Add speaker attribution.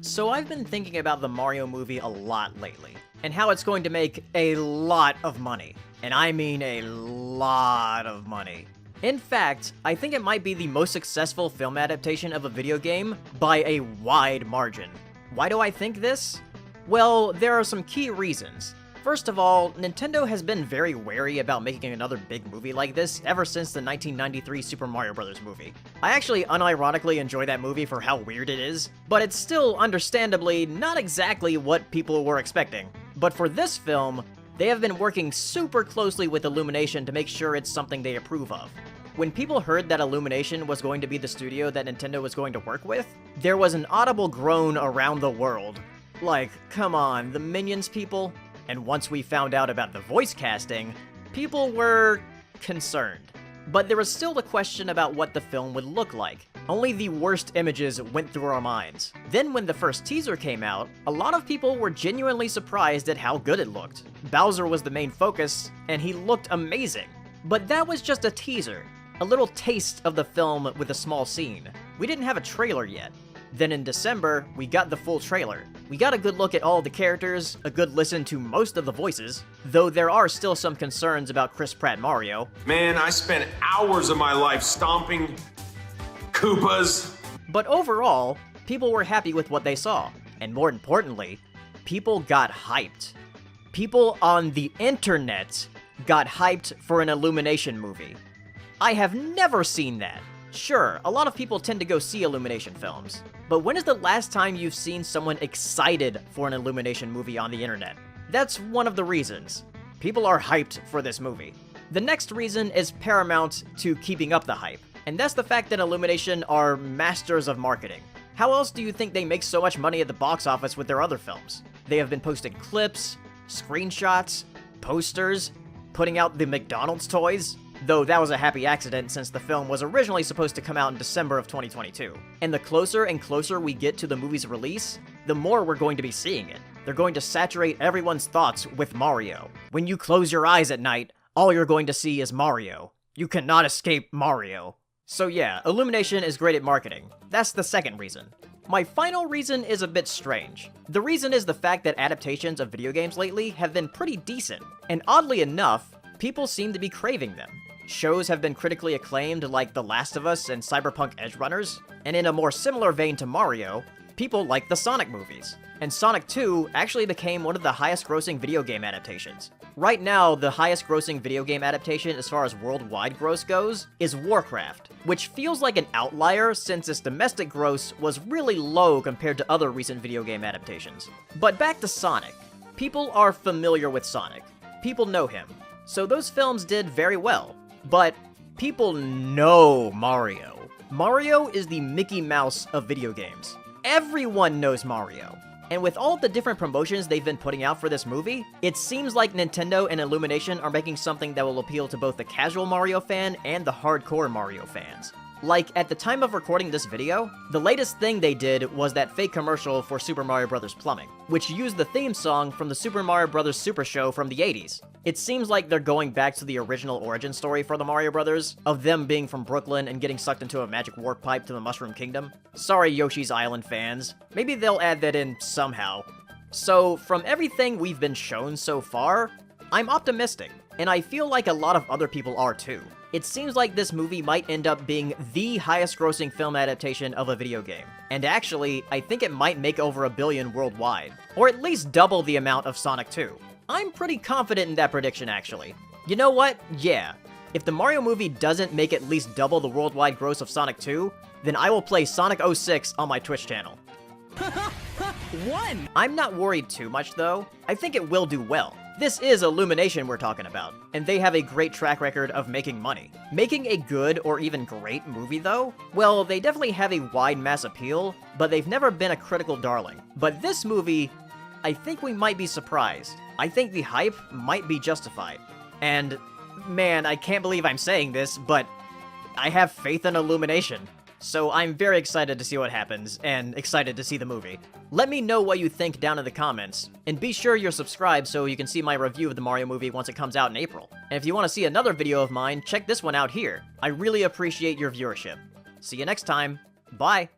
Speaker 1: So I've been thinking about the Mario movie a lot lately, and how it's going to make a lot of money. And I mean a lot of money. In fact, I think it might be the most successful film adaptation of a video game by a wide margin. Why do I think this? Well, there are some key reasons. First of all, Nintendo has been very wary about making another big movie like this ever since the 1993 Super Mario Bros. Movie. I actually unironically enjoy that movie for how weird it is, but it's still understandably not exactly what people were expecting. But for this film, they have been working super closely with Illumination to make sure it's something they approve of. When people heard that Illumination was going to be the studio that Nintendo was going to work with, there was an audible groan around the world. Like, come on, the Minions people? And once we found out about the voice casting, people were concerned. But there was still the question about what the film would look like. Only the worst images went through our minds. Then when the first teaser came out, a lot of people were genuinely surprised at how good it looked. Bowser was the main focus, and he looked amazing. But that was just a teaser. A little taste of the film with a small scene. We didn't have a trailer yet. Then in December, we got the full trailer. We got a good look at all the characters, a good listen to most of the voices, though there are still some concerns about Chris Pratt Mario.
Speaker 2: Man, I spent hours of my life stomping Koopas.
Speaker 1: But overall, people were happy with what they saw. And more importantly, people got hyped. People on the internet got hyped for an Illumination movie. I have never seen that. Sure, a lot of people tend to go see Illumination films, but when is the last time you've seen someone excited for an Illumination movie on the internet? That's one of the reasons. People are hyped for this movie. The next reason is paramount to keeping up the hype, and that's the fact that Illumination are masters of marketing. How else do you think they make so much money at the box office with their other films? They have been posting clips, screenshots, posters, putting out the McDonald's toys. Though that was a happy accident since the film was originally supposed to come out in December of 2022. And the closer and closer we get to the movie's release, the more we're going to be seeing it. They're going to saturate everyone's thoughts with Mario. When you close your eyes at night, all you're going to see is Mario. You cannot escape Mario. So yeah, Illumination is great at marketing. That's the second reason. My final reason is a bit strange. The reason is the fact that adaptations of video games lately have been pretty decent. And oddly enough, people seem to be craving them. Shows have been critically acclaimed like The Last of Us and Cyberpunk Edgerunners, and in a more similar vein to Mario, people like the Sonic movies. And Sonic 2 actually became one of the highest-grossing video game adaptations. Right now, the highest-grossing video game adaptation as far as worldwide gross goes is Warcraft, which feels like an outlier since its domestic gross was really low compared to other recent video game adaptations. But back to Sonic. People are familiar with Sonic. People know him. So those films did very well. But people know Mario. Mario is the Mickey Mouse of video games. Everyone knows Mario. And with all the different promotions they've been putting out for this movie, it seems like Nintendo and Illumination are making something that will appeal to both the casual Mario fan and the hardcore Mario fans. Like, at the time of recording this video, the latest thing they did was that fake commercial for Super Mario Bros. Plumbing, which used the theme song from the Super Mario Bros. Super Show from the 80s. It seems like they're going back to the original origin story for the Mario Brothers, of them being from Brooklyn and getting sucked into a magic warp pipe to the Mushroom Kingdom. Sorry, Yoshi's Island fans. Maybe they'll add that in somehow. So, from everything we've been shown so far, I'm optimistic, and I feel like a lot of other people are too. It seems like this movie might end up being the highest-grossing film adaptation of a video game. And actually, I think it might make over $1 billion worldwide, or at least double the amount of Sonic 2. I'm pretty confident in that prediction, actually. You know what? Yeah. If the Mario movie doesn't make at least double the worldwide gross of Sonic 2, then I will play Sonic 06 on my Twitch channel.
Speaker 3: One!
Speaker 1: I'm not worried too much, though. I think it will do well. This is Illumination we're talking about, and they have a great track record of making money. Making a good or even great movie, though? Well, they definitely have a wide mass appeal, but they've never been a critical darling. But this movie, I think we might be surprised. I think the hype might be justified. And, man, I can't believe I'm saying this, but I have faith in Illumination. So I'm very excited to see what happens, and excited to see the movie. Let me know what you think down in the comments, and be sure you're subscribed so you can see my review of the Mario movie once it comes out in April. And if you want to see another video of mine, check this one out here. I really appreciate your viewership. See you next time. Bye!